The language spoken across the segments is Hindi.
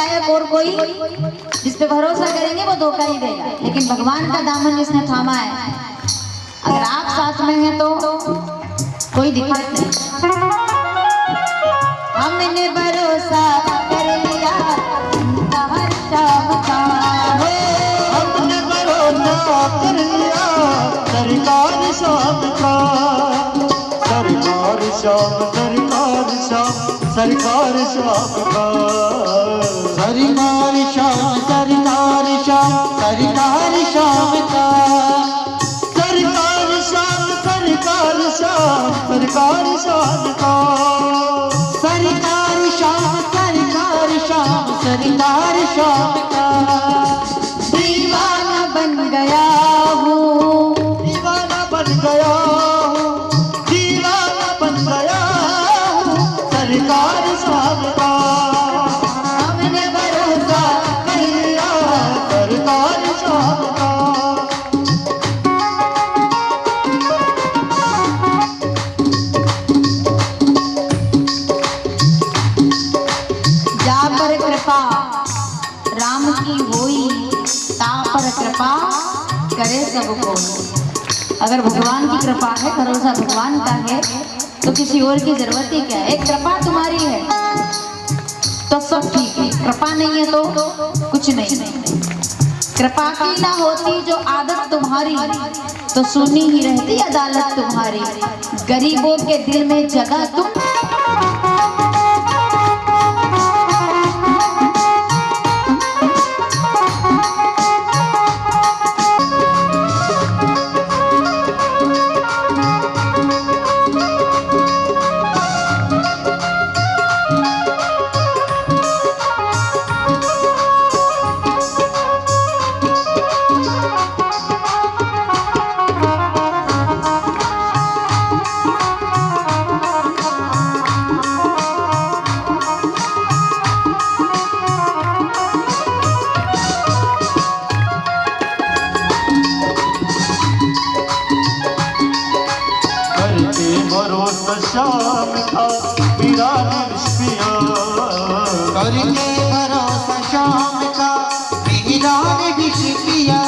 लायक और कोई जिस पे भरोसा करेंगे वो धोखा ही देगा, लेकिन भगवान का दामन जिसने थामा है, अगर आप साथ में हैं तो कोई दिक्कत नहीं। हमने भरोसा कर लिया हर शाम का, हमने भरोसा कर लिया सरकार शाम का, सरकार शाम, सरकार शाम, सरकार शाम का, सरकार शाम, सरकार शाम, सरकार शाम का, सरकार शाम, सरकार शाम, सरकार शाम का, सरकार शाम, सरकार शाम, सरकार शाम का। दीवाना बन गया हूँ, दीवाना बन गया हूँ, दीवाना बन गया हूँ सरकार शाम का, हमने भरोसा कर लिया सरकार शाम का। जा पर कृपा राम की होई, ता पर कृपा करे सबको। अगर भगवान की कृपा है, भरोसा भगवान का है, तो किसी और की जरूरत ही क्या है। एक कृपा तुम्हारी है तो सब ठीक है, कृपा नहीं है तो कुछ नहीं। कृपा की ना होती जो आदत तुम्हारी, तो सुनी ही रहती अदालत तुम्हारी। गरीबों के दिल में जगह तुम, शाम का मेरा निष्पिया, करके भरोसा शाम का मेरा निष्पिया,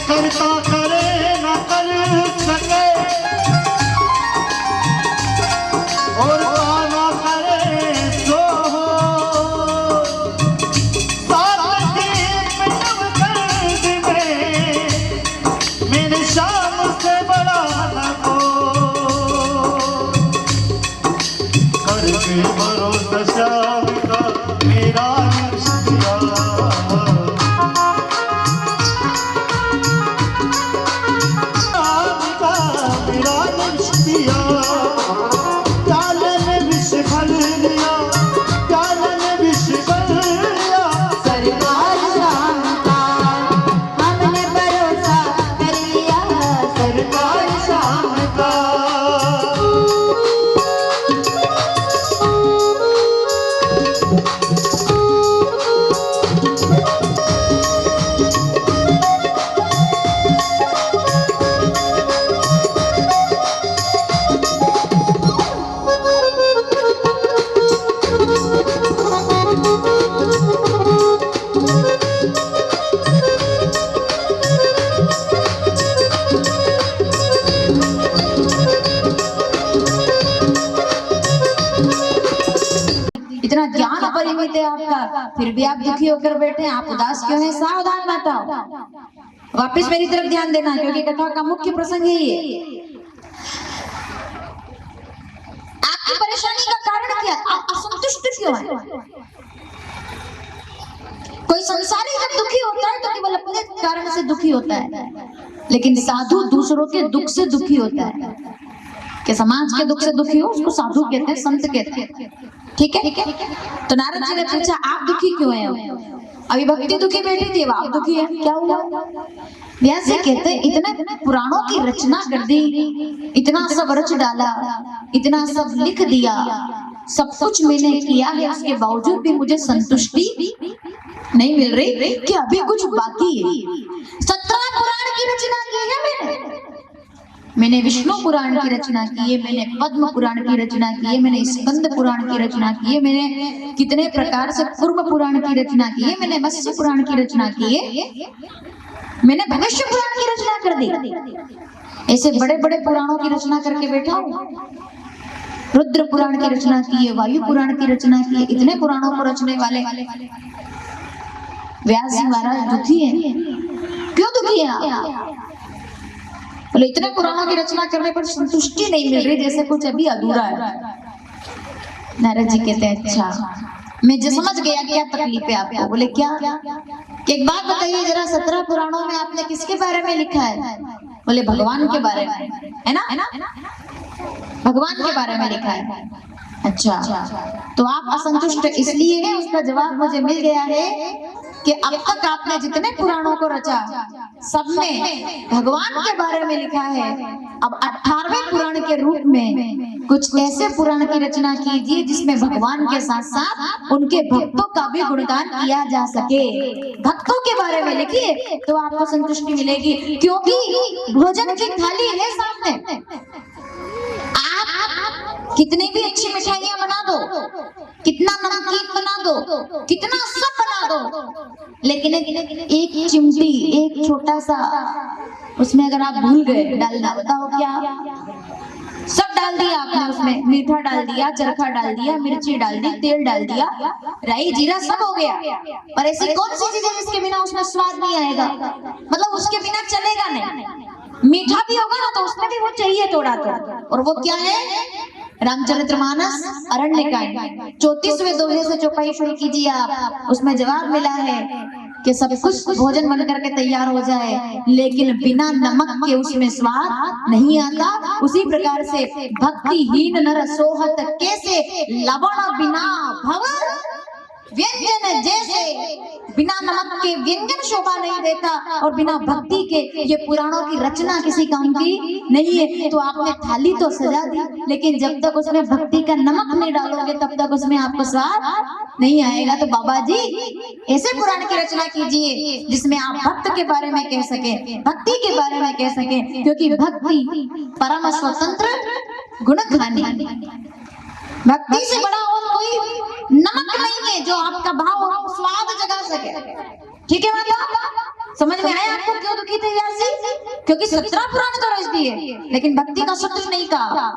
करता करे न कर सके और ना करे सो हो, साथ में मेरे शाम से बड़ा न हो, करके भरोसा शाम का मेरा इतना ज्ञान अपरिमित है आपका, फिर भी आप दुखी होकर बैठे हैं। आप उदास क्यों हैं? सावधान मत हो, वापिस मेरी तरफ ध्यान देना, क्योंकि कथा का मुख्य प्रसंग है ये। आपकी परेशानी का कारण क्या? आप असंतुष्ट क्यों हैं? कोई संसारी जब दुखी होता है तो केवल अपने कारण से दुखी होता है, लेकिन साधु दूसरों के दुख से दुखी होता है। कि समाज के दुख से दुखी हो उसको साधु कहते हैं, संत कहते हैं। ठीक है। तो नारद जी ने पूछा आप दुखी क्यों हैं? अभी भक्ति दुखी बैठी थी, आप दुखी है, क्या हुआ? व्यास जी कहते हैं इतने पुराणों की रचना कर दी, इतना सब रच डाला, इतना सब लिख दिया, सब कुछ मैंने किया है, उसके बावजूद भी मुझे संतुष्टि नहीं मिल रही कि अभी कुछ बाकी है। 17 पुराण की रचना की है मैंने विष्णु पुराण की रचना की है, मैंने पद्म पुराण की रचना की है, मैंने स्कंद पुराण की रचना की है, मैंने कितने प्रकार से पूर्व पुराण की रचना की है, मैंने मत्स्य पुराण की रचना की है, मैंने भविष्य पुराण की रचना कर दी। ऐसे बड़े बड़े पुराणों की रचना करके बैठा हूं। रुद्र पुराण की रचना की है, वायु पुराण की रचना की है, इतने पुराणों को रचने वाले व्यास जी महाराज दुखी हैं। क्यों दुखी हैं आप? बोले इतने पुराणों की रचना करने पर संतुष्टि नहीं मिल रही, जैसे कुछ अभी अधूरा है। नारद जी कहते हैं अच्छा मैं जो समझ गया क्या तकलीफ है आपको। बोले क्या? कि एक बात बताइए जरा, 17 पुराणों में आपने किसके बारे में लिखा है? बोले भगवान के बारे में, है ना? भगवान के बारे में लिखा है। अच्छा तो आप असंतुष्ट इसलिए हैं? उसका जवाब मुझे मिल गया है कि अब तक आपने जितने पुराणों को रचा सब में भगवान के बारे में लिखा है। अब 18वें पुराण के रूप में कुछ ऐसे पुराण की रचना कीजिए जिसमें भगवान के साथ साथ उनके भक्तों का भी गुणगान किया जा सके। भक्तों के बारे में लिखिए तो आपको संतुष्टि मिलेगी, क्योंकि भोजन की थाली है सामने। आप कितनी भी अच्छी मिठाइयां बना दो, कितना नमकीन बना दो, कितना सब बना दो, लेकिन एक चिमटी, एक छोटा सा उसमें अगर आप भूल गए डालना, बताओ क्या? सब डाल दिया आपने उसमें, मीठा डाल दिया, चरखा डाल दिया, मिर्ची डाल दी, तेल डाल दिया, राई जीरा सब हो गया, पर ऐसी कौन सी चीज है जिसके बिना उसमें स्वाद नहीं आएगा? मतलब उसके बिना चलेगा नहीं। मीठा भी होगा ना तो उसमें भी वो चाहिए थोड़ा थोड़ा, और वो क्या है? रामचरितमानस अरण्यकांड 34वें दोहे से चौपाई शुरू कीजिए आप, उसमें जवाब मिला है कि सब कुछ भोजन बन करके तैयार हो जाए लेकिन बिना नमक के उसमें स्वाद नहीं आता। उसी प्रकार से भक्तिहीन नर सोहत कैसे, लवण बिना भव व्यंजन जैसे। बिना नमक के व्यंजन शोभा नहीं देता और बिना भक्ति के ये पुराणों की रचना किसी काम की नहीं है। तो आपने थाली तो सजा दी, लेकिन जब तक उसमें भक्ति का नमक नहीं डालोगे तब तक उसमें आपको स्वाद नहीं आएगा। तो बाबा जी ऐसे पुराण की रचना कीजिए जिसमें आप भक्त के बारे में कह सके, भक्ति के बारे में कह सके, क्योंकि भक्ति परम स्वतंत्र गुणगानी। भक्ति से बड़ा और कोई नमक नहीं है जो आपका भाव और स्वाद जगा सके। ठीक है मतलब समझ में आया आपको क्यों दुखी थे व्यास जी? क्योंकि 17 पुराण तो रच दिए लेकिन भक्ति का शब्द नहीं कहा,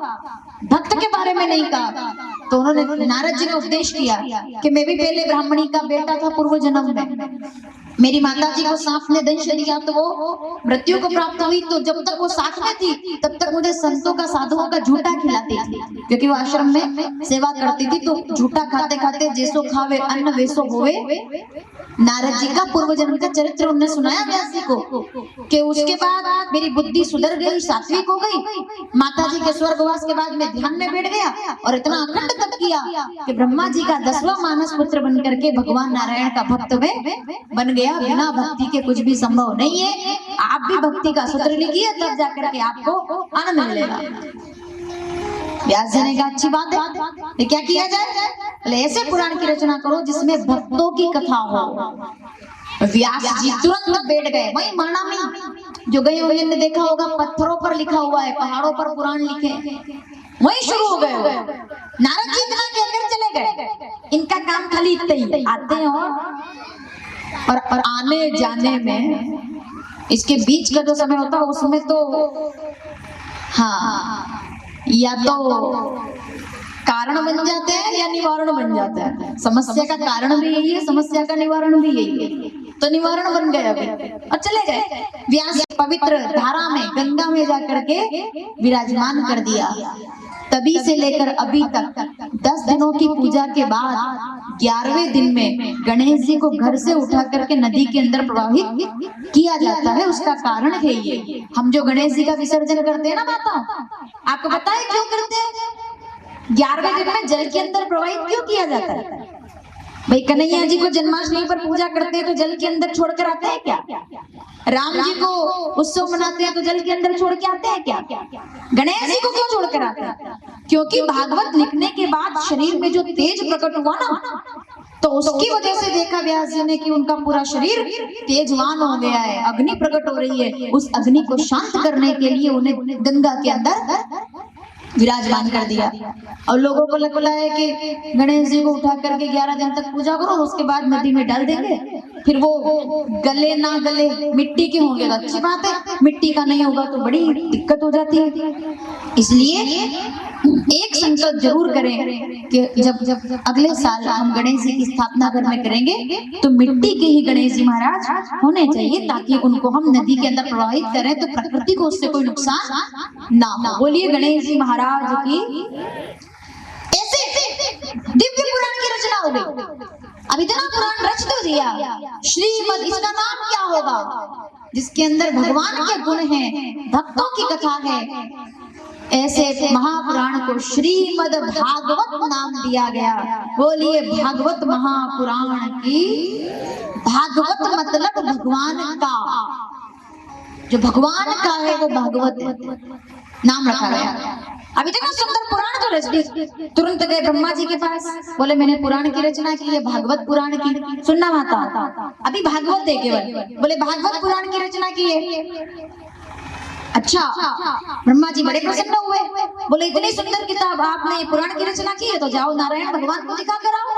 भक्त के बारे में नहीं कहा। तो उन्होंने, नारद जी ने उपदेश किया कि मैं भी पहले ब्राह्मणी का बेटा था पूर्व जन्म में, मेरी माता जी को सांप ने दंश दिया तो वो मृत्यु को प्राप्त हुई। तो जब तक वो साथ में थी तब तक मुझे संतों का, साधुओं का झूठा खिलाती थी, क्योंकि वो आश्रम में सेवा करती थी। तो झूठा खाते खाते जैसो खावे अन्न वैसो होवे। नारद जी का पूर्व जन्म का चरित्र उन्होंने सुनाया व्यास जी को कि उसके बाद मेरी बुद्धि सुधर गई, सात्विक हो गई। माता जी के स्वर्गवास के बाद मैं ध्यान में बैठ गया और इतना अखंड तप किया कि ब्रह्मा जी का 10वां मानस पुत्र बन करके भगवान नारायण का भक्त में बन गया। बिना भक्ति के कुछ भी संभव नहीं है। आप भी भक्ति का सूत्र लिखिए तब जाकर के आपको आनंद मिलेगा। व्यास जी ने कहा अच्छी बात है, क्या किया जाए? ऐसे पुराण की रचना करो जिसमें भक्तों की कथा हो। व्यास जी तुरंत बैठ गए वही माना में। जो गए हुए ने देखा होगा पत्थरों पर लिखा हुआ है, पहाड़ों पर पुराण लिखे, वही शुरू हो गए। नारद जी इतना कहकर चले गए। इनका काम खाली इतना ही, आते हैं और आने जाने में, इसके बीच का जो समय होता है उसमें तो हाँ या तो कारण बन जाते हैं या निवारण बन जाता है। समस्या का कारण भी यही है, समस्या का निवारण भी यही है। तो निवारण बन गए अभी और चले गए। व्यास पवित्र धारा में, गंगा में जाकर के विराजमान कर दिया। तभी से लेकर अभी तक 10 दिनों की पूजा के बाद 11वें दिन में गणेश जी को घर से उठा करके नदी के अंदर प्रवाहित किया जाता है। उसका कारण है ये, हम जो गणेश जी का विसर्जन करते हैं ना माता, आपको पता है क्यों करते हैं? 11वें दिन में जल के अंदर प्रवाहित क्यों किया जाता है? भाई कन्हैया जी को जन्माष्टमी पर पूजा करते हैं तो जल के अंदर छोड़ कर आते हैं क्या? राम जी को उत्सव मनाते हैं तो जल के अंदर छोड़ के आते हैं क्या? गणेश जी को क्यों छोड़ कर आते हैं? क्योंकि भागवत लिखने के बाद शरीर में जो तेज प्रकट हुआ ना, तो उसकी वजह से देखा व्यास जी ने कि उनका पूरा शरीर तेजवान हो गया है, अग्नि प्रकट हो रही है। उस अग्नि को शांत करने के लिए उन्हें गंगा के अंदर विराजमान कर दिया। और लोगों को लगता है कि गणेश जी को उठा करके 11 दिन तक पूजा करो, उसके बाद नदी में डाल देंगे, फिर वो गले ना गले मिट्टी के होंगे तो अच्छी बात है, मिट्टी का नहीं होगा तो बड़ी दिक्कत हो जाती है। इसलिए एक संकल्प जरूर करें कि जब अगले साल हम गणेश जी की स्थापना घर में करेंगे तो मिट्टी के ही गणेश जी महाराज होने चाहिए, ताकि उनको हम नदी के अंदर प्रवाहित करें तो प्रकृति को उससे कोई नुकसान ना हो। बोलिए गणेश जी महाराज की। ऐसे दिव्य पुराण की रचना हो गई। अब इतना पुराण रच तो दिया, श्रीमद इसका नाम क्या होगा? जिसके अंदर भगवान के गुण हैं, भक्तों की कथा है, ऐसे महापुराण को श्रीमद भागवत नाम दिया गया। बोलिए भागवत महापुराण की। भागवत मतलब भगवान का, जो भगवान का है वो भागवत नाम रखा गया। अभी इतना सुंदर पुराण तो रच दी, तुरंत गए ब्रह्मा जी के पास, बोले मैंने पुराण की रचना की है, भागवत पुराण की। सुनना माता, अभी भागवत है केवल, बोले भागवत पुराण की रचना की है। अच्छा, ब्रह्मा जी बड़े प्रसन्न हुए, बोले इतनी सुंदर किताब आपने पुराण की रचना की है तो जाओ नारायण भगवान को दिखा कर आओ।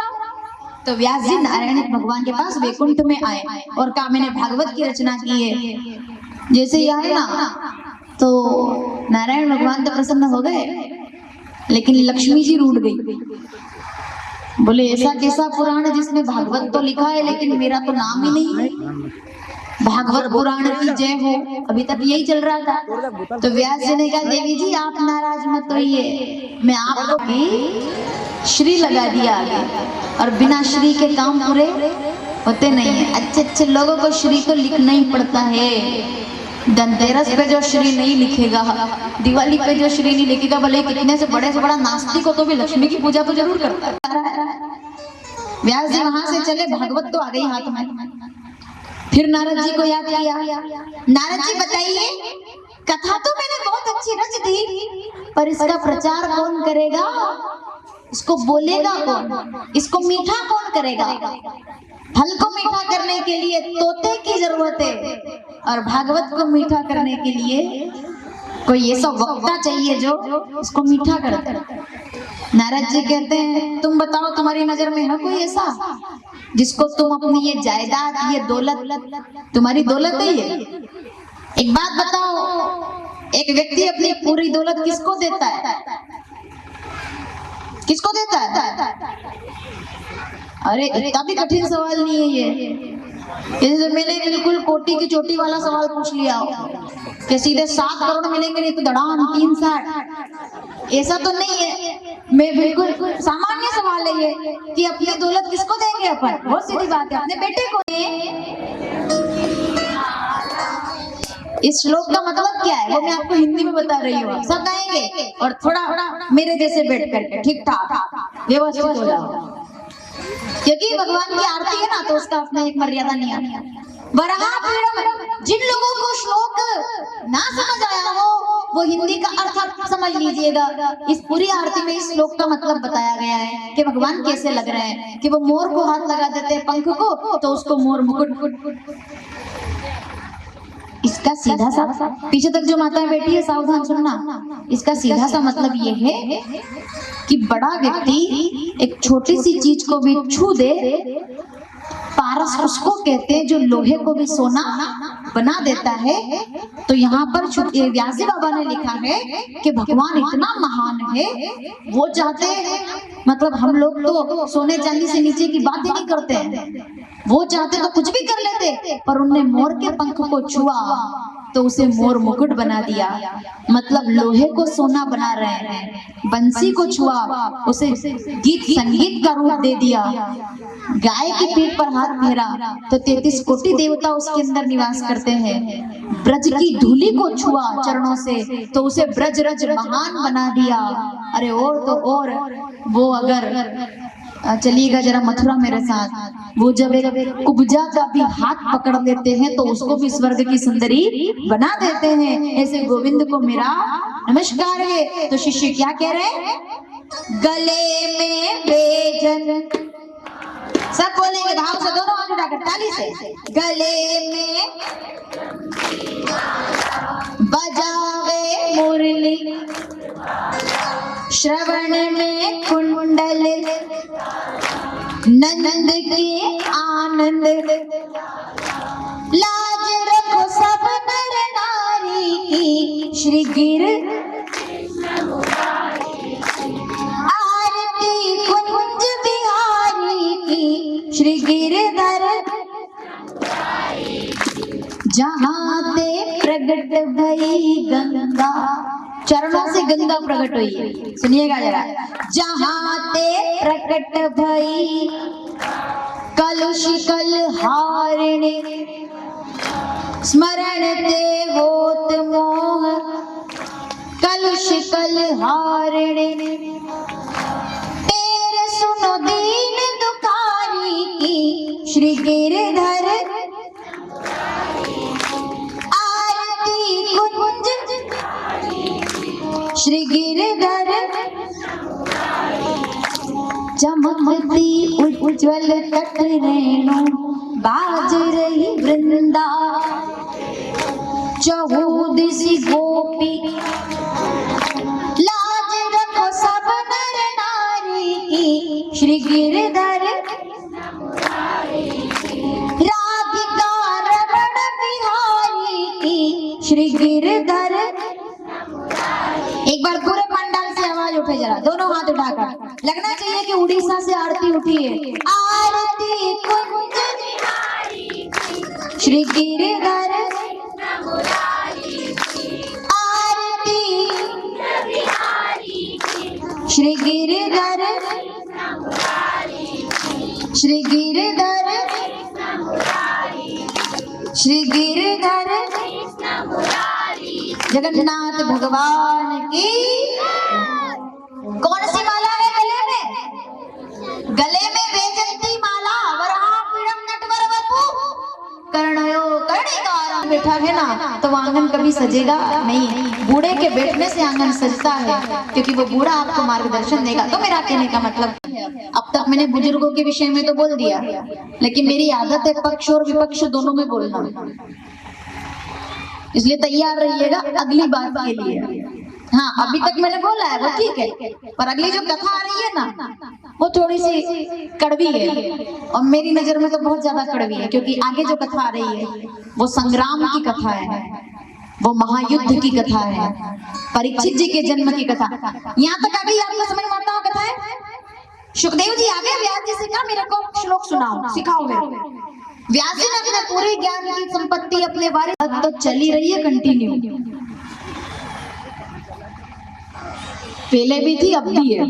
तो व्यास जी नारायण भगवान के पास वैकुंठ में आए और कहा मैंने भागवत की रचना की है। जैसे ही आए ना तो नारायण भगवान तो प्रसन्न हो गए, लेकिन लक्ष्मी जी रूठ गई। बोले ऐसा कैसा पुराण जिसमें भागवत तो लिखा है लेकिन मेरा तो नाम ही नहीं है, भागवत पुराण की जय हो। अभी तक यही चल रहा था। तो व्यास जी ने कहा देवी जी आप नाराज मत होइए, मैं आपको की श्री लगा दिया आगे, और बिना श्री के काम पूरे होते नहीं है। अच्छे अच्छे लोगों को श्री तो लिखना ही पड़ता है। धनतेरस पे जो श्री नहीं लिखेगा, दिवाली पे जो श्री नहीं लिखेगा, भले कितने से बड़ा नास्तिक हो तो भी लक्ष्मी की पूजा तो जरूर करता है। व्यास जी वहां से चले, भागवत तो आ गई हाथ में। फिर नारद जी को याद किया, नारद जी बताइए कथा तो मैंने बहुत अच्छी रच दी, पर इसका प्रचार कौन करेगा, इसको बोलेगा कौन, इसको मीठा कौन करेगा? फल को मीठा करने के लिए तोते की जरूरत है, और भागवत को मीठा करने के लिए कोई ऐसा वक्ता चाहिए जो उसको मीठा कर दे। नारद जी कहते हैं तुम बताओ तुम्हारी नजर में है कोई ऐसा जिसको तुम अपनी ये जायदाद, ये दौलत, तुम्हारी दौलत है ये, एक बात बताओ, एक व्यक्ति अपनी पूरी दौलत किसको देता है? किसको देता है? अरे इतना भी कठिन सवाल नहीं है ये। जैसे मैंने बिल्कुल कोटी की चोटी वाला सवाल पूछ लिया कि सीधे 7 करोड़ मिलेंगे, नहीं तो धड़ाम 360, ऐसा तो नहीं है। मैं बिल्कुल सामान्य सवाल है ये कि अपनी दौलत किसको देंगे अपन? बहुत सीधी बात है, अपने बेटे को। इस श्लोक का मतलब क्या है वो मैं आपको हिंदी में बता रही हूँ, सब आएंगे और थोड़ा मेरे जैसे बैठ करके ठीक ठाक व्यवस्थित हो जाओ, क्योंकि भगवान की आरती है ना तो उसका अपना एक मर्यादा नहीं है। जिन लोगों को श्लोक ना समझ आया हो वो हिंदी का अर्थ समझ लीजिएगा। इस पूरी आरती में इस श्लोक का मतलब बताया गया है कि भगवान कैसे लग रहे हैं, कि वो मोर को हाथ लगा देते हैं पंख को तो उसको मोर मुकुट। इसका सीधा सा, पीछे तक जो माता बैठी है सावधान सुनना, इसका सीधा सा मतलब ये है कि बड़ा व्यक्ति एक छोटी सी चीज को भी छू दे, पारस पारस उसको कहते हैं जो लोहे को भी सोना बना देता है। तो यहाँ पर व्यास जी बाबा ने लिखा है कि भगवान इतना महान है, वो चाहते मतलब हम लोग तो सोने चांदी से नीचे की बात ही नहीं करते हैं, वो चाहते तो कुछ भी कर लेते, पर उनने मोर के पंख को छुआ तो उसे मोर मुकुट बना दिया। मतलब लोहे को सोना बना रहे हैं, बंसी को छुआ उसे गीत संगीत का रूप दे दिया, गाय की पीठ पर हाथ फेरा तो 33 कोटि देवता उसके अंदर निवास करते हैं। ब्रज की धूली को छुआ चरणों से तो उसे ब्रज रज महान बना दिया। अरे और तो और वो अगर चलिएगा जरा मथुरा मेरे साथ, वो जब एक कुब्जा का भी हाथ पकड़ लेते हैं तो उसको भी स्वर्ग की सुंदरी बना देते हैं। ऐसे गोविंद को मेरा नमस्कार है। तो शिष्य क्या कह रहे हैं? गले में बेजन, सब बोलेंगे भाव से, दोनों हाथ उठाकर ताली से। गले में बजावे मुरली, श्रवण में कुंडल, नंद के आनंद, लाज रखो सब नर नारी की, श्री गिर आरती कुंज बिहारी की, श्री गिरधर जहाँ ते प्रगट भई गंगा, चरणों से गंगा प्रकट हुई है। सुनिएगा जरा। जहाँ ते प्रकट भई कलुष कल हारिणी, स्मरण ते होत मोह कलुष कल हारिणी, तेरे सुनो दीन दुखारी की, श्री गिरधर आरती कुंज, श्री गिरधर चमकती उज्ज्वल तट रेणु, बाज रही वृंदा, चहुदिसी गोपी, लाज रखो सब नर नारी की, श्री गिरधर राधिका रमण बिहारी की, श्री गिरधर। एक बार पूरे पंडाल से आवाज उठे जरा, दोनों हाथ उठाकर, लगना चाहिए कि उड़ीसा से आरती उठी है। आरती कुंज श्री गिरधर, आरती श्री गिरधर, श्री गिरधर, श्री गिरधर जगन्नाथ भगवान की। कौन सी माला है गले में? गले में वैजयंती माला, वराहपीडम नटवर वपु कर्णयो कर्णिकार। बैठा है ना तो वो आंगन कभी सजेगा नहीं, बूढ़े के बैठने से आंगन सजता है, क्योंकि वो बूढ़ा आपको मार्गदर्शन देगा। तो मेरा कहने का मतलब, अब तक मैंने बुजुर्गों के विषय में तो बोल दिया, लेकिन मेरी आदत है पक्ष और विपक्ष दोनों में बोलना, इसलिए तैयार रहिएगा अगली बात के लिए। हाँ, अभी तक मैंने बोला है वो ठीक है, पर अगली जो कथा आ रही है ना वो थोड़ी सी कड़वी है, और मेरी नजर में तो बहुत ज्यादा कड़वी है, क्योंकि आगे जो कथा आ रही है वो संग्राम की कथा है, वो महायुद्ध की कथा है, परीक्षित जी के जन्म की कथा। यहाँ तक अभी आपको समझ में आता कथा है? सुखदेव जी आगे व्यास जी से कहा मेरे को श्लोक सुनाओ, सिखाओ मेरे को। व्यास जी ने अपने पूरे ज्ञान की संपत्ति अपने बारे तो चली रही है कंटिन्यू, पहले भी थी अब भी है।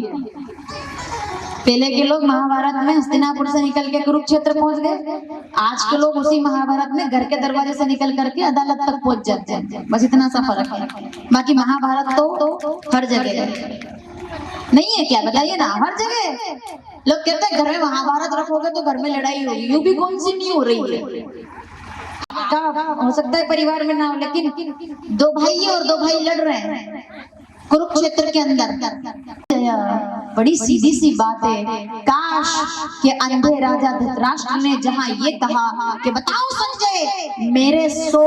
पहले के लोग महाभारत में हस्तिनापुर से निकल के कुरुक्षेत्र पहुंच गए, आज के लोग उसी महाभारत में घर के दरवाजे से निकल करके अदालत तक पहुंच जाते हैं, बस इतना सा फर्क है। बाकी महाभारत तो हर जगह है, नहीं है क्या बताइए ना, हर जगह। लोग कहते हैं घर में महाभारत रखोगे तो घर में लड़ाई होगी, यूं भी कौन सी नहीं हो रही है। हो सकता है परिवार में ना हो, लेकिन दो भाई और दो भाई लड़ रहे हैं कुरुक्षेत्र के अंदर। बड़ी सीधी सी बात है। काश के अंधे राजा धृतराष्ट्र ने जहां ये कहा कि बताओ संजय मेरे 100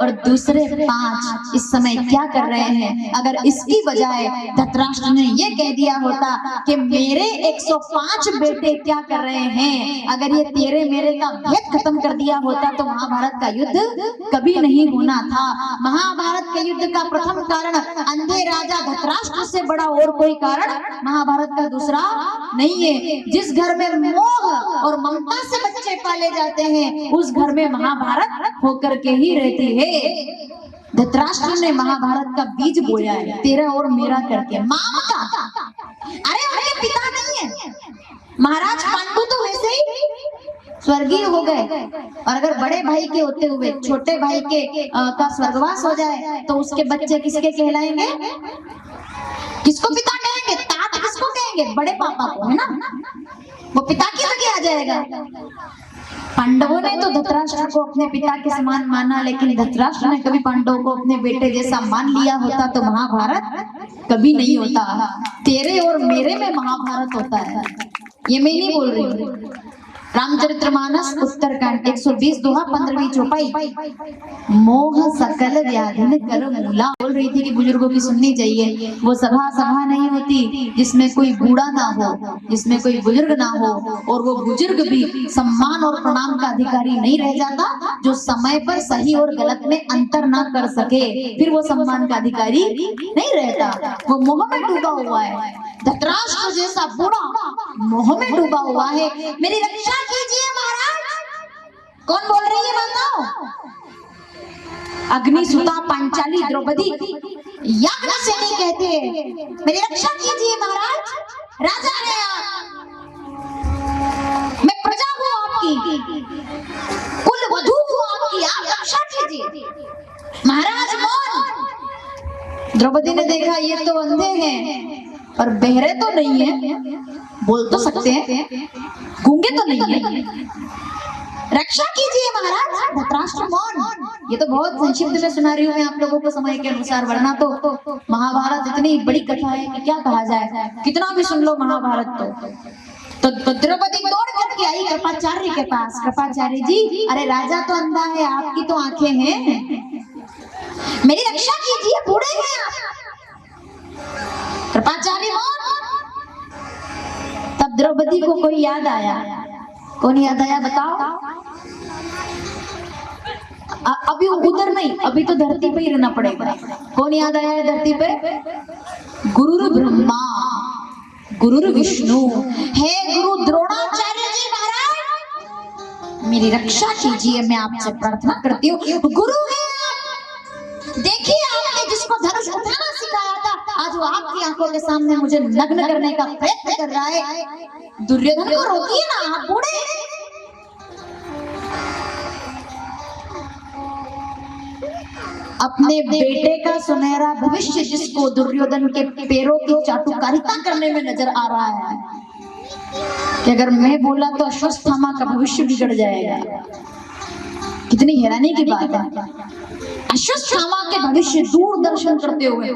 और दूसरे 5 इस समय क्या कर रहे हैं, अगर इसकी बजाय धृतराष्ट्र ने ये कह दिया होता कि मेरे 105 बेटे क्या कर रहे हैं, अगर ये तेरे मेरे का भेद खत्म कर दिया होता तो महाभारत का युद्ध कभी नहीं होना था। महाभारत के युद्ध का प्रथम कारण अंधे राजा धृतराष्ट्र से बड़ा और कोई कारण महाभारत का दूसरा नहीं है। जिस घर में मोह और ममता से बच्चे पाले जाते हैं उस घर में महाभारत होकर के ही रहती है। धृतराष्ट्र ने महाभारत का बीज बोया है, तेरा और मेरा करके। ममता, अरे उनके पिता नहीं है, महाराज पांडु तो वैसे ही स्वर्गीय हो गए, और अगर बड़े भाई के होते हुए छोटे भाई के का स्वर्गवास हो जाए तो उसके बच्चे किसके कहलाएंगे, किसको पिता कहेंगे, तात किसको कहेंगे, बड़े पापा को, है ना, वो पिता की जगह आ जाएगा। पांडवों ने तो धृतराष्ट्र को अपने पिता के समान माना, लेकिन धृतराष्ट्र ने कभी पांडवों को अपने बेटे जैसा मान लिया होता तो महाभारत कभी नहीं होता। तेरे और मेरे में महाभारत होता है, ये मैं नहीं बोल रही हूँ। रामचरितमानस उत्तरकांड 120 दोहा 15वीं चौपाई। मोह सकल व्याधिन कर मूला। बोल रही थी कि बुजुर्गों की सुननी चाहिए। वो सभा नहीं होती जिसमें कोई बूढ़ा ना हो, जिसमें कोई बुजुर्ग ना हो, और वो बुजुर्ग भी सम्मान और प्रणाम का अधिकारी नहीं रह जाता जो समय पर सही और गलत में अंतर ना कर सके, फिर वो सम्मान का अधिकारी नहीं रहता, वो मोह में डूबा हुआ है। धृतराष्ट्र जैसा बूढ़ा मोह में डूबा हुआ है। मेरी रक्षा कीजिए महाराज। कौन बोल रही है बताओ? अग्निसुता पांचाली द्रौपदी यज्ञ से नहीं कहते मेरी रक्षा कीजिए महाराज, राजा है आप, मैं प्रजा हूँ आपकी, कुल वधू हूँ आपकी, आप रक्षा कीजिए महाराज। मौन। द्रौपदी ने देखा ये तो अंधे हैं पर बहरे तो नहीं है, बोल तो सकते हैं, गूंगे तो नहीं है, रक्षा कीजिए महाराज। धृतराष्ट्र मौन। ये तो बहुत संक्षिप्त में सुना रही हूँ मैं आप लोगों को समय के अनुसार, वरना तो महाभारत इतनी बड़ी कथा है कि क्या कहा जाए, कितना भी सुन लो महाभारत। तो द्रौपदी दौड़ करके आई कृपाचार्य के पास। कृपाचार्य जी, अरे राजा तो अंधा है, आपकी तो आंखें हैं, मेरी रक्षा कीजिए, बूढ़े हैं आप। कृपाचार्य तब द्रौपदी को कोई याद आया। कौन याद आया बताओ? अभी उधर नहीं, अभी तो धरती पे ही रहना पड़ेगा। कौन याद आया है धरती पे? गुरु ब्रह्मा, गुरु विष्णु, हे गुरु द्रोणाचार्य जी महाराज, मेरी रक्षा कीजिए, मैं आपसे प्रार्थना करती हूँ। गुरु है आप, देखिए आपने जिसको धनुष उठाना सिखाया था, आज वो आपकी आंखों के सामने मुझे नग्न करने का प्रयत्न कर रहा है। दुर्योधन को रोकिए ना, आप बूढ़े हैं। अपने बेटे का सुनहरा भविष्य जिसको दुर्योधन के पैरों की चाटुकारिता करने में नजर आ रहा है कि अगर मैं बोला तो अश्वत्थामा का भविष्य बिगड़ जाएगा। कितनी हैरानी की बात है। अश्वत्थामा के भविष्य दूरदर्शन करते हुए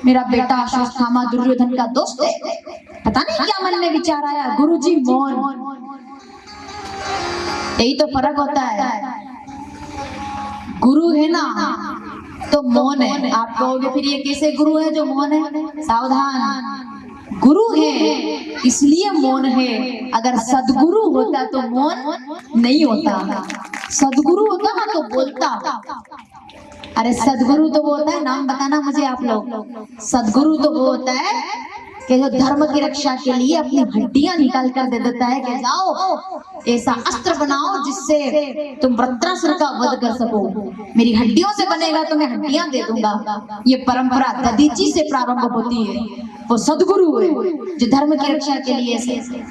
मेरा बेटा अश्वत्थामा दुर्योधन का दोस्त है, पता नहीं क्या मन में विचार आया। गुरुजी मौन। यही तो फर्क होता है, गुरु है ना तो मौन है। आप कहोगे फिर ये कैसे गुरु है जो मौन है? सावधान, गुरु है इसलिए मौन है, अगर सदगुरु होता तो मौन नहीं होता। सदगुरु होता ना तो बोलता। अरे सदगुरु तो वो होता है, नाम बताना मुझे आप लोग। सदगुरु तो वो होता है कि जो धर्म की रक्षा के लिए अपनी हड्डियां निकाल कर दे देता है कि जाओ ऐसा अस्त्र बनाओ जिससे तुम वृत्रासुर का वध कर सको, मेरी हड्डियों से बनेगा तो मैं हड्डियां दे दूंगा। ये परंपरा दधीची से प्रारंभ होती है। वो सदगुरु है जो धर्म की रक्षा के लिए ऐसे।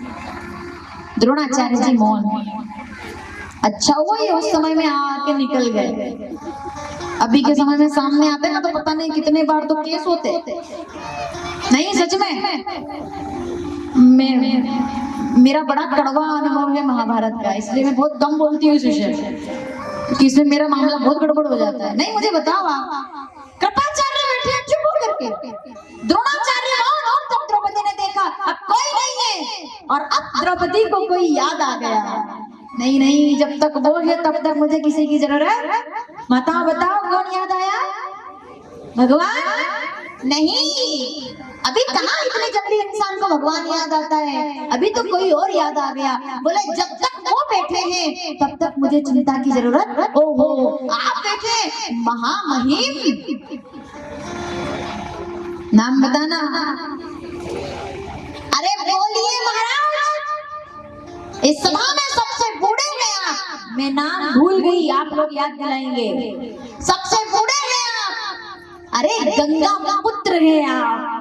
द्रोणाचार्य जी मौन। अच्छा हुआ ये उस समय में आके निकल गए। अभी के समय में सामने आते ना तो पता नहीं कितने बार तो केस होते। नहीं सच में मेरा बड़ा कड़वा अनुभव है महाभारत का, इसलिए मैं बहुत कम बोलती हूँ इस विषय कि इसमें मेरा मामला बहुत गड़बड़ हो जाता है। नहीं मुझे बताओ आप। कृपाचार्य बैठे चुप होकर के, द्रोणाचार्य और तब द्रौपदी ने देखा और अब द्रौपदी को कोई याद आ गया, नहीं नहीं, जब तक वो है तब तक मुझे किसी की जरूरत। बताओ बताओ कौन याद आया? भगवान? नहीं, अभी कहाँ इतनी जल्दी इंसान को भगवान याद आता है, अभी तो कोई और याद आ गया। बोले जब तक वो बैठे हैं तब तक मुझे चिंता की जरूरत। ओहो, आप बैठे महामहिम, नाम बताना। अरे बोलिए महाराज, इस सभा में सबसे बूढ़े हैं आप। मैं नाम भूल गई, आप लोग याद दिलाएंगे। सबसे बूढ़े हैं आप, अरे गंगा पुत्र हैं आप,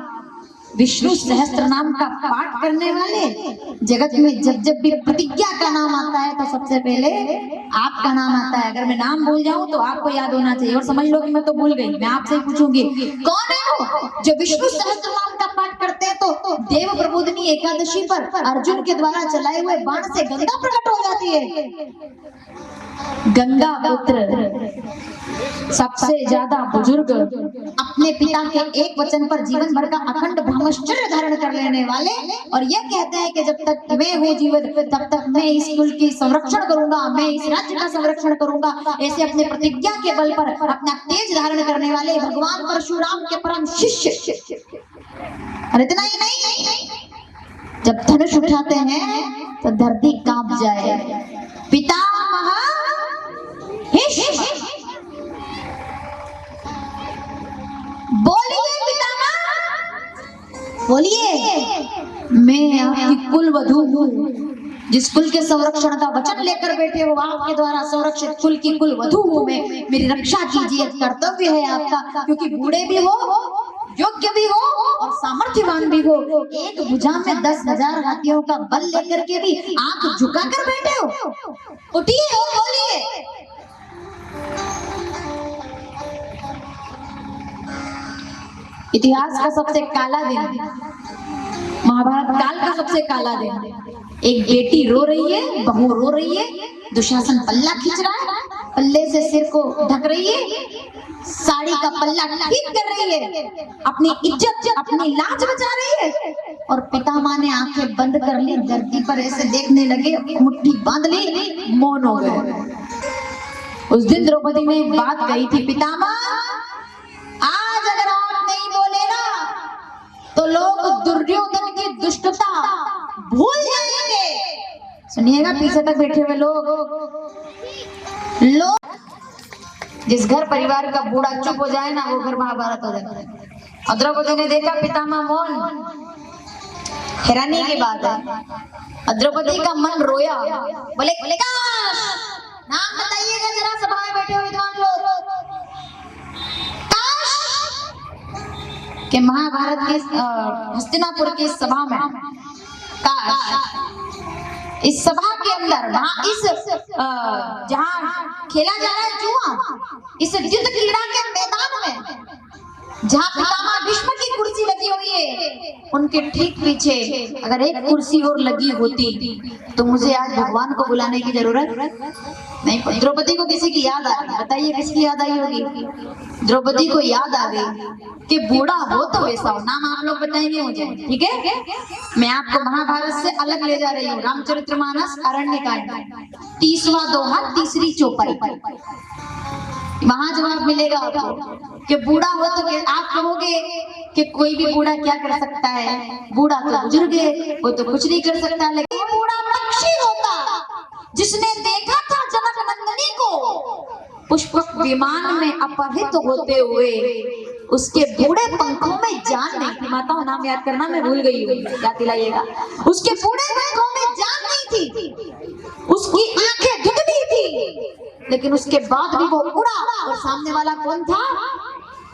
विष्णु सहस्त्र नाम का पाठ करने वाले। जगत में जब जब भी प्रतिज्ञा का नाम आता है तो सबसे पहले आपका नाम आता है। अगर मैं नाम भूल जाऊं तो आपको याद होना चाहिए, और समझ लो कि मैं तो भूल गई। मैं आपसे ही पूछूंगी, कौन है वो जो विष्णु सहस्त्र नाम का पाठ करते हैं तो देव प्रबोधिनी एकादशी पर अर्जुन के द्वारा चलाए हुए बाण से गंगा प्रकट हो जाती है? गंगा पुत्र, सबसे ज्यादा बुजुर्ग, अपने पिता के एक वचन पर जीवन भर का अखंड ब्रह्मचर्य धारण कर लेने वाले, और ये कहते हैं कि जब तक मैं हूँ जीवित तब तक मैं इस कुल की संरक्षण करूंगा, मैं इस राज्य का संरक्षण करूंगा। ऐसे अपने प्रतिज्ञा के बल पर अपना तेज धारण करने वाले भगवान परशुराम के परम शिष्य। और इतना ही नहीं, जब धनुष उठाते हैं तो धरती कांप जाए। पितामह भीष्म, बोलिए पितामह, बोलिए। मैं आपकी कुल वधू हूँ, जिस कुल के संरक्षण का वचन लेकर बैठे हो, आपके द्वारा संरक्षित कुल की कुल वधू हूँ मैं। मेरी रक्षा कीजिए, कर्तव्य है आपका, क्योंकि बूढ़े भी हो, योग्य भी हो और सामर्थ्यवान भी हो। एक भुजा में 10,000 हाथियों का बल लेकर के भी आंख झुकाकर बैठे हो। उठिए और बोलिए। इतिहास का सबसे काला दिन, महाभारत काल का सबसे काला दिन। एक बेटी रो रही है, बहू रो रही है, दुशासन पल्ला खींच रहा है, पल्ले से सिर को ढक रही है, साड़ी का पल्ला ठीक कर रही है, अपनी इज्जत अपनी लाज बचा रही है। और पितामह ने आंखें बंद कर ली, धरती पर ऐसे देखने लगे, मुट्ठी बांध ली, मौन हो गए। उस दिन द्रौपदी ने एक बात कही थी, पितामह आज अगर आप नहीं बोले ना तो लोग दुर्योधन की दुष्टता भूल जाएंगे। सुनिएगा पीछे तक बैठे हुए लोग, जिस घर परिवार का बूढ़ा चुप हो जाए ना वो घर महाभारत हो जाता है। और द्रौपदी ने देखा पितामह मौन, हैरानी की बात है। द्रौपदी का मन रोया, बोले नाम बताइएगा जरा, सभा में बैठे हुए विद्वान लोग। कि महाभारत के हस्तिनापुर की सभा में, इस सभा के अंदर, वहां इस जहां खेला जा रहा है जुआ, इस युद्ध क्रीड़ा के मैदान में जहां पितामह भीष्म की कुर्सी लगी हुई है, उनके ठीक पीछे अगर एक कुर्सी और लगी होती तो मुझे आज भगवान को बुलाने की जरूरत नहीं। द्रौपदी को किसी की याद आ गई, बताइए किसकी याद आई होगी? द्रौपदी को याद आ गई कि बूढ़ा हो तो वैसा हो। नाम आप लोग बताएंगे मुझे, ठीक है? मैं आपको महाभारत से अलग ले जा रही हूँ। रामचरितमानस अरण्यकांड 30वां दोहा, 3री चौपाई, वहां जवाब मिलेगा आपको कि बूढ़ा हो तो आप कहोगे कि कोई भी बूढ़ा क्या कर सकता है, बूढ़ा तो बुजुर्ग है, वो तो कुछ नहीं कर सकता। लेकिन बूढ़ा पक्षी होता जिसने देखा था जनक नंदिनी को पुष्पक विमान में अपहृत होते हुए, उसके बूढ़े पंखों में जान नहीं थी। माताओं नाम याद करना, मैं भूल गई हूँ, याद दिलाइएगा। उसके बूढ़े पंखों में जान नहीं थी, उसकी आंखें धुंधली थी, लेकिन उसके बाद भी वो उड़ा। और सामने वाला कौन था?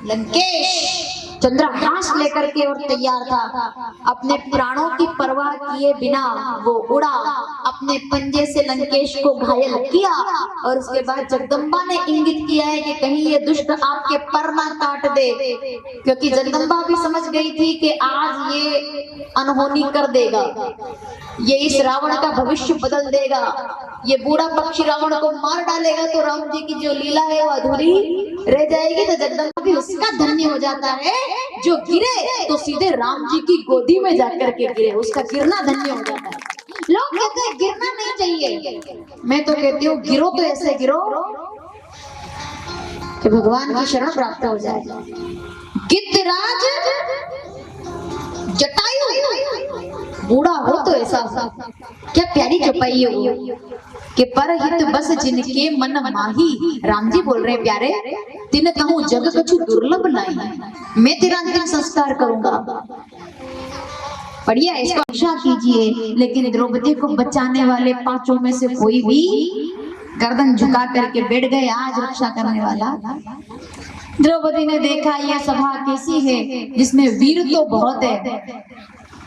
लंकेश। चंद्रहास लेकर के और तैयार था, अपने प्राणों की परवाह किए बिना वो उड़ा, अपने पंजे से लंकेश को घायल किया। और उसके बाद जगदम्बा ने इंगित किया है कि कहीं ये दुष्ट आपके पर ना काट दे, क्योंकि जगदम्बा भी समझ गई थी कि आज ये अनहोनी कर देगा, ये इस रावण का भविष्य बदल देगा, ये बूढ़ा पक्षी रावण को मार डालेगा तो राम जी की जो लीला है वो अधूरी रह जाएगी। तो जगदम्बा भी उसका धन्य हो जाता है जो गिरे तो सीधे राम जी की गोदी में जाकर के गिरे, उसका गिरना धन्य हो जाता है। लोग कहते हैं गिरना नहीं चाहिए, मैं तो कहती हूँ गिरो तो ऐसे गिरो कि भगवान की शरण प्राप्त हो जाए। गिद्धराज जटायु बूढ़ा हो तो ऐसा, क्या प्यारी चौपाई है कि परहित बस जिनके मन माही। राम जी बोल रहे हैं प्यारे, तिन कहूं जग कछु दुर्लभ नहीं, मैं तेरा अंतिम संस्कार करूंगा। बढ़िया, इसको रक्षा कीजिए। लेकिन द्रौपदी को बचाने वाले पांचों में से कोई भी गर्दन झुका करके बैठ गए, आज रक्षा करने वाला। द्रौपदी ने देखा यह सभा कैसी है जिसमें वीर तो बहुत है,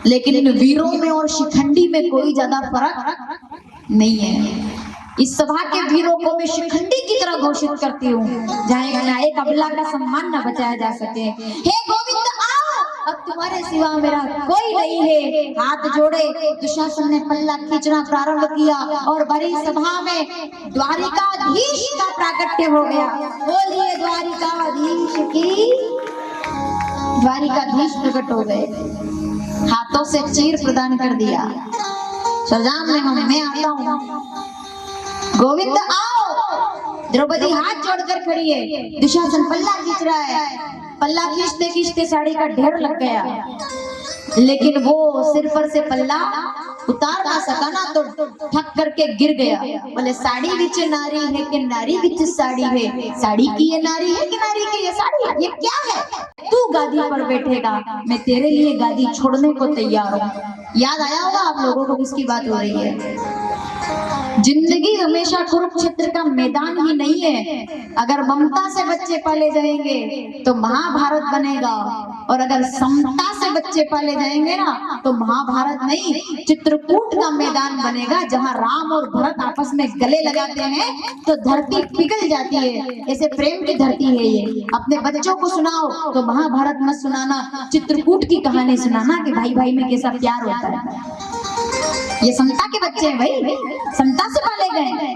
लेकिन इन वीरों में और शिखंडी में कोई ज्यादा फर्क नहीं है। इस सभा के वीरों को मैं शिखंडी की तरह घोषित करती हूँ, जहाँ एक अबला का सम्मान न बचाया जा सके। हे गोविंद आओ, अब तुम्हारे सिवा मेरा कोई नहीं है। हाथ जोड़े दुशासन ने पल्ला खींचना प्रारंभ किया और बड़ी सभा में द्वारिकाधीश का प्राकट्य हो गया। बोलिए द्वारिकाधीश की। द्वारिकाधीश प्रकट हो गए, हाथों से चीर प्रदान कर दिया। सरजाम ने मैं आता हूँ, गोविंद आओ। द्रौपदी हाथ जोड़कर खड़ी है, दुशासन पल्ला खींच रहा है। पल्ला खींचते खींचते साड़ी का ढेर लग गया, लेकिन वो सिर पर से पल्ला उतार ना सका ना, तो ठक करके गिर गया। बोले साड़ी विच नारी है कि नारी विच साड़ी है, साड़ी की ये नारी है कि नारी की ये साड़ी है, ये क्या है? तू गादी पर बैठेगा, मैं तेरे लिए गादी छोड़ने को तैयार हूँ। याद आया होगा आप लोगों को किसकी बात हो रही है? जिंदगी हमेशा कुरुक्षेत्र का मैदान ही नहीं है। अगर ममता से बच्चे पाले जाएंगे तो महाभारत बनेगा, और अगर समता से बच्चे पाले जाएंगे ना तो महाभारत नहीं, चित्रकूट का मैदान बनेगा, जहाँ राम और भरत आपस में गले लगाते हैं तो धरती पिघल जाती है। ऐसे प्रेम की धरती है ये। अपने बच्चों को सुनाओ तो महाभारत मत सुनाना, चित्रकूट की कहानी सुनाना कि भाई भाई में कैसा प्यार होता है। ये समता के बच्चे हैं भाई, समता से पाले गए,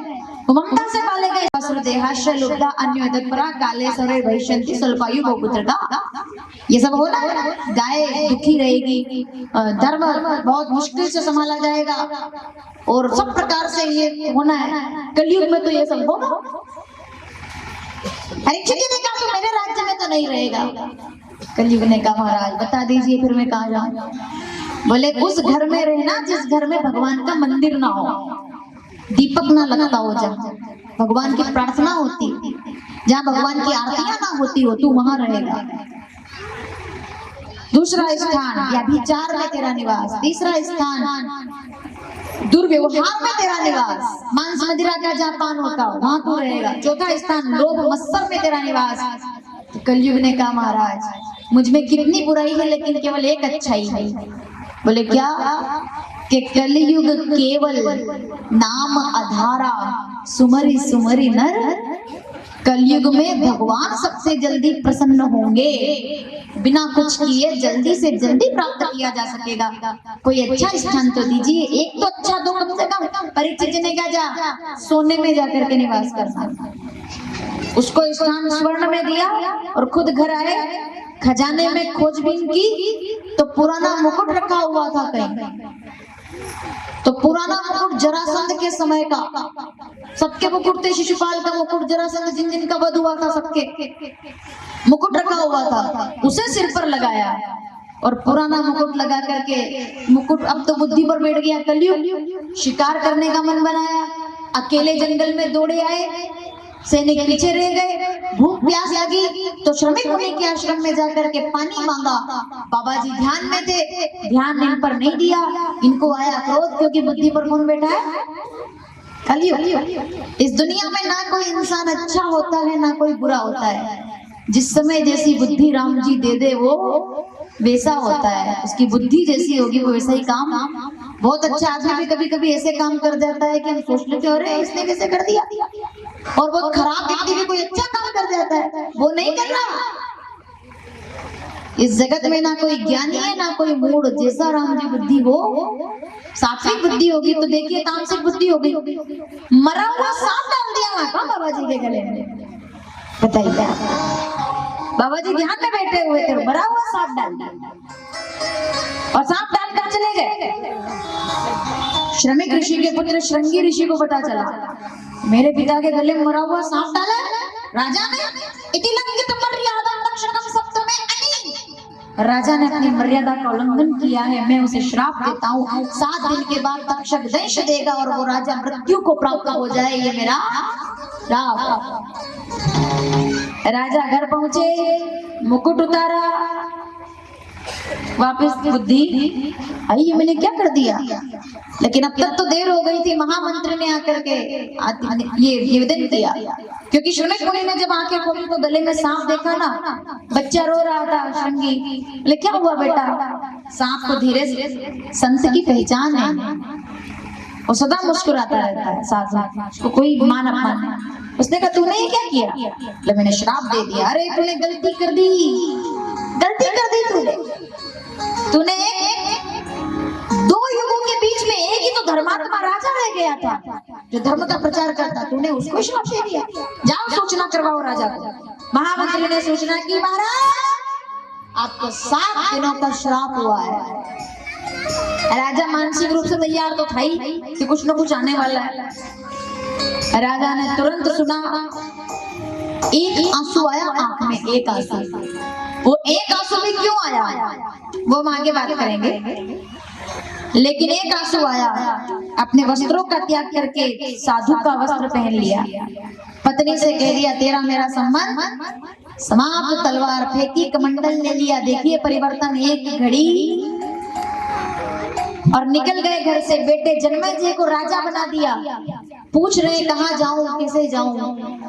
ममता से पाले गए। वसुदेहाश्च लुब्धा अन्योदत्परा काले सरे भविष्यन्ति स्वल्पायु बहुपुत्रदा। ये सब होना है। गाय दुखी रहेगी, धर्म बहुत मुश्किल से संभाला जाएगा, और सब प्रकार से ये होना है। कलयुग में तो ये सब होगा। परीक्षित ने कहा तो मेरे राज्य में तो नहीं रहेगा। कलयुग ने कहा महाराज बता दीजिए फिर मैं कहाँ जाऊँ? बोले उस घर में रहना जिस घर में भगवान का मंदिर ना हो, दीपक ना लगता हो, जहाँ भगवान की प्रार्थना होती, जहाँ भगवान की आरतियां ना होती हो, तू वहां रहेगा। दूसरा स्थान व्यभिचार में तेरा निवास। तीसरा स्थान दुर्व्यवहार में तेरा निवास, मांस मदिरा का जहाँ पान होता हो वहां तू रहेगा। चौथा स्थान लोभ मत्सर में तेरा निवास। तो कलयुग ने कहा महाराज मुझ में कितनी बुराई है लेकिन केवल एक अच्छाई है। बोले क्या? कि कलयुग केवल नाम आधारा, सुमरी सुमरी नर। कलयुग में भगवान सबसे जल्दी प्रसन्न होंगे, बिना कुछ किए जल्दी से जल्दी प्राप्त किया जा सकेगा। कोई अच्छा स्थान तो दीजिए, एक तो अच्छा दो कम से कम। परीक्षित जी ने क्या जा सोने में जाकर के निवास करना, उसको स्थान स्वर्ण में दिया और खुद घर आए। खजाने में खोजबीन की तो पुराना मुकुट रखा हुआ था कहीं, तो पुराना मुकुट जरासंध के समय का, सबके मुकुट थे, शिशुपाल का मुकुट, जरासंध जिन जिन का वध हुआ था सबके मुकुट रखा हुआ था, उसे सिर पर लगाया और पुराना मुकुट लगा करके मुकुट अब तो बुद्धि पर बैठ गया। कलयुग शिकार करने का मन बनाया, अकेले जंगल में दौड़े आए, सैनिक पीछे रह गए, भूख प्यास लगी तो श्रमिक मुनि के आश्रम में जाकर के पानी मांगा। बाबा जी ध्यान में थे, ध्यान इन पर नहीं दिया, इनको आया क्रोध, क्योंकि बुद्धि पर कौन बैठा है? कलयुग। इस दुनिया में ना कोई इंसान अच्छा होता है ना कोई बुरा होता है। जिस समय जैसी बुद्धि राम जी दे दे वो वैसा होता है, उसकी बुद्धि जैसी होगी वो वैसा ही काम। बहुत अच्छा आदमी भी कभी कभी ऐसे काम कर जाता है कि हम सोच लेते अरे इसने कैसे कर दिया, और बहुत खराब व्यक्ति भी कोई अच्छा काम कर जाता है, वो नहीं कर रहा। इस जगत में ना कोई ज्ञानी है ना कोई मूढ़, जैसा राम जी बुद्धि हो, सात्विक बुद्धि होगी तो देखिए तामसिक बुद्धि होगी। मरा हुआ सांप डाल दिया वहां का बाबा जी के गले में, बताइए। बाबा जी ध्यान में बैठे हुए थे, मरा हुआ सांप डाल दिया और सांप डालकर चले गए। श्रमिक ऋषि के पुत्र श्रृंगी ऋषि को पता चला मेरे पिता के गले में मरा हुआ सांप डाला है राजा ने। इति लंघित मर्यादा तक्षकम सप्तमे अनि। राजा ने अपनी मर्यादा का उल्लंघन किया है, मैं उसे श्राप देता हूँ। 7 दिन के बाद तक्षक दंश देगा और वो राजा मृत्यु को प्राप्त हो जाए, ये मेरा श्राप। राजा घर पहुंचे, मुकुट उतारा, वापस बुद्धि आई ये मैंने क्या कर दिया। लेकिन अब तक तो देर हो गई थी। महामंत्री ने आकर के ये निवेदन किया, क्योंकि शौनक मुनि ने जब आंखें खोली तो गले में सांप देखा ना, बच्चा रो रहा था श्रृंगी। बोले क्या हुआ बेटा? सांप को धीरे से संत की पहचान है, वो सदा मुस्कुराता रहता है, साथ साथ उसको कोई मान अपमान नहीं। उसने कहा तूने ये क्या किया? बोले मैंने श्राप दे दिया। अरे तूने गलती कर दी, गलती कर दी तूने 2 युगों के बीच में एक ही तो धर्मात्मा राजा रह गया था जो धर्म का प्रचार करता, तूने उसको श्राप दे दिया। जाओ सूचना करवाओ राजा को। महामंत्री ने सूचना की, महाराज आपको 7 दिनों का श्राप हुआ है। राजा मानसिक रूप से तैयार तो था ही कि कुछ न कुछ आने वाला है। राजा ने तुरंत सुना, एक आंसू आया आंख में, एक आंसू। वो एक आंसू भी क्यों आया वो हम आगे बात करेंगे, लेकिन एक आंसू आया, अपने वस्त्रों का त्याग करके साधु का वस्त्र पहन लिया। पत्नी से कह दिया तेरा मेरा संबंध समाप्त। तलवार फेंकी, कमंडल ले लिया। देखिए परिवर्तन, एक घड़ी और निकल गए घर से। बेटे जन्मेजय को राजा बना दिया। पूछ रहे कहाँ जाऊं, कैसे जाऊं?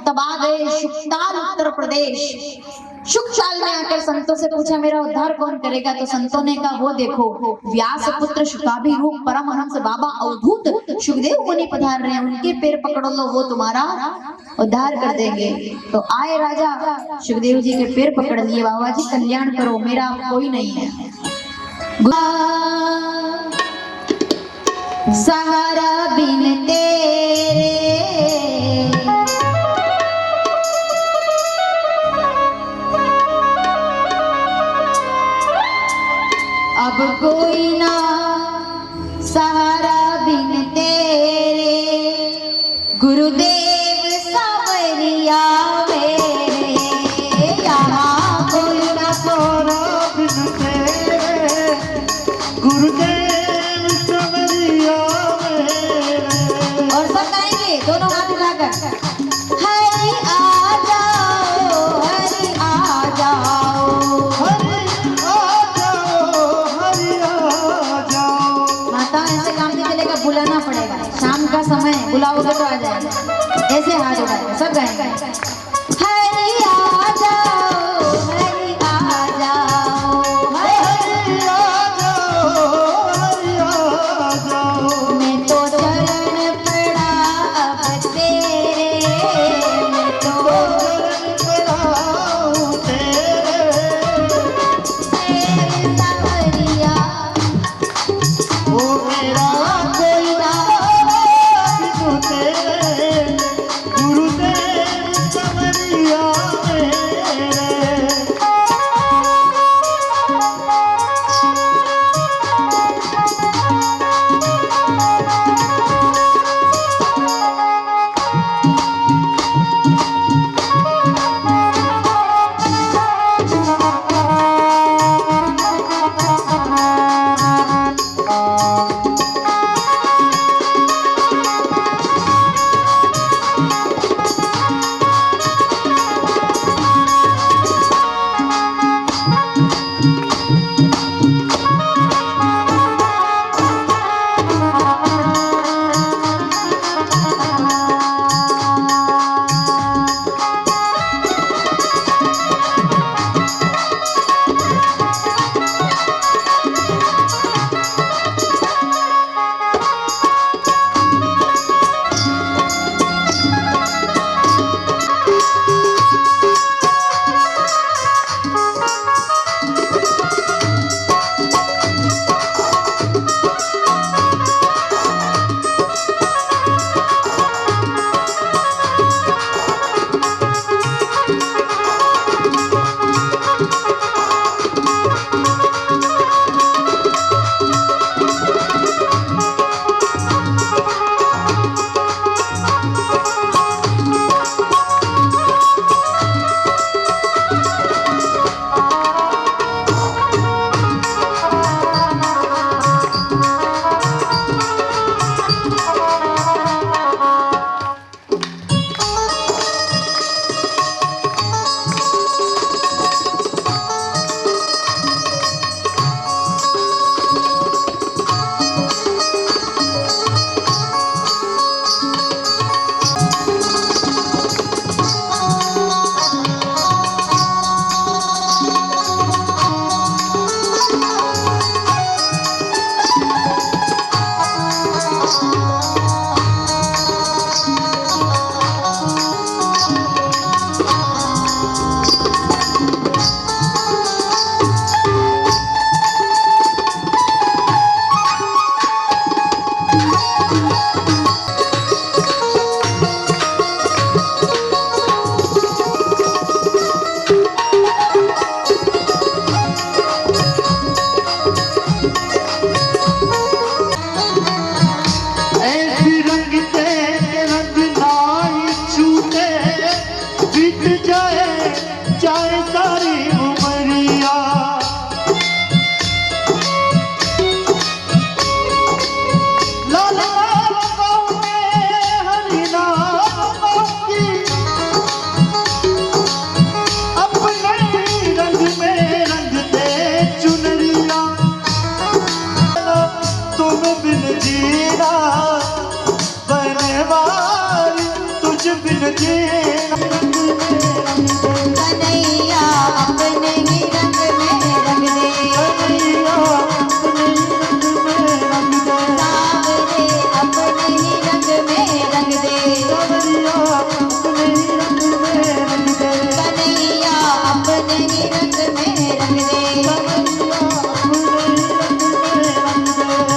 तब आ गए शुक्ताल उत्तर प्रदेश। शुकचाल ने आकर संतों से पूछा मेरा उद्धार कौन करेगा? तो संतों ने कहा वो देखो व्यास पुत्र शुकाभि रूप परमहंस बाबा अवधूत सुखदेव मुनि पधार रहे हैं, उनके पैर पकड़ लो, वो तुम्हारा उद्धार कर देंगे। तो आए राजा सुखदेव जी के पैर पकड़ लिए, बाबा जी कल्याण करो, मेरा कोई नहीं है। सहारा बिन तेरे अब कोई ना, सहारा बिन तेरे गुरुदेव सावरिया मेरे। यहाँ कोई ना, सहारा बिन तेरे गुरुदेव सावरिया मेरे। और सब गाएंगे दोनों हाथ उठाकर, हरि आ जाओ, हरि आ जाओ, हरि आ जाओ, हरि आ जाओ। माता ऐसे काम नहीं चलेगा, बुलाना पड़ेगा। शाम का समय बुलाओगे तो आ जाएगा। ऐसे हाथ उठाए सब गाएंगे, हरि आ जाओ, हरि आ जाओ, हरि आ जाओ, हरि आ जाओ। मैं तो चरण पड़ा अब तेरे, मैं तो चरण पड़ाऊं तेरे। सावरिया ओ मेरा कोई ना, बिनु तेरे बिन के रंग में रंग दे कन्हैया अपने ही रंग में रंग दे कन्हैया अपने रंग में रंग दे सावरे अपने ही रंग में रंग दे कन्हैया अपने रंग में रंग दे कन्हैया अपने ही रंग में रंग दे कन्हैया अपने रंग में रंग दे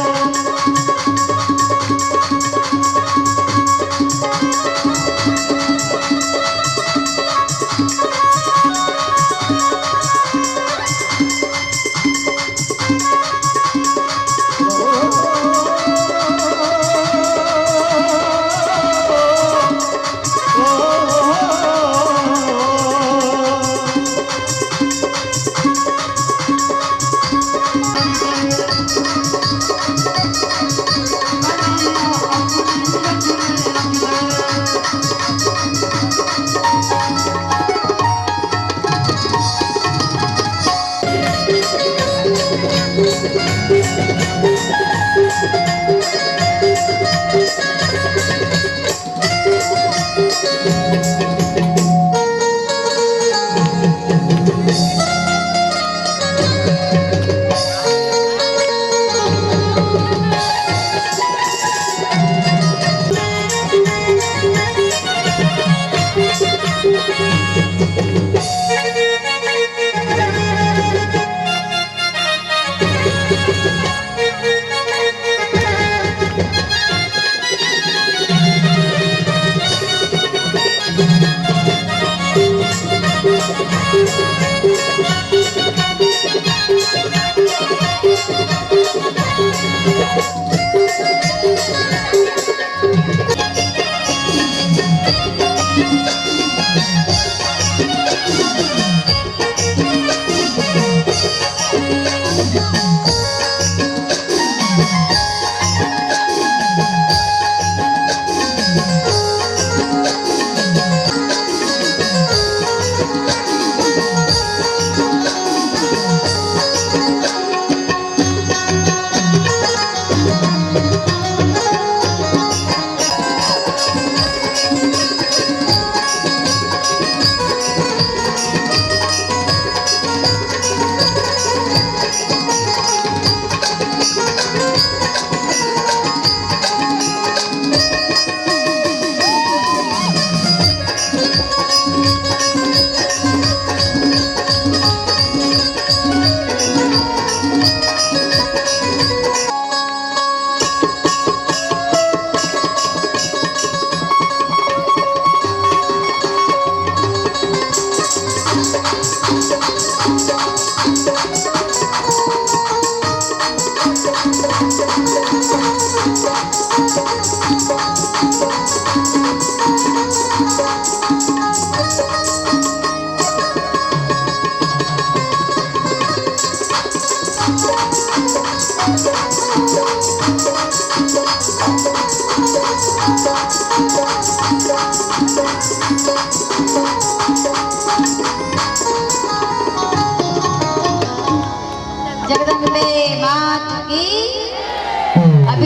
जगदम्बे मात की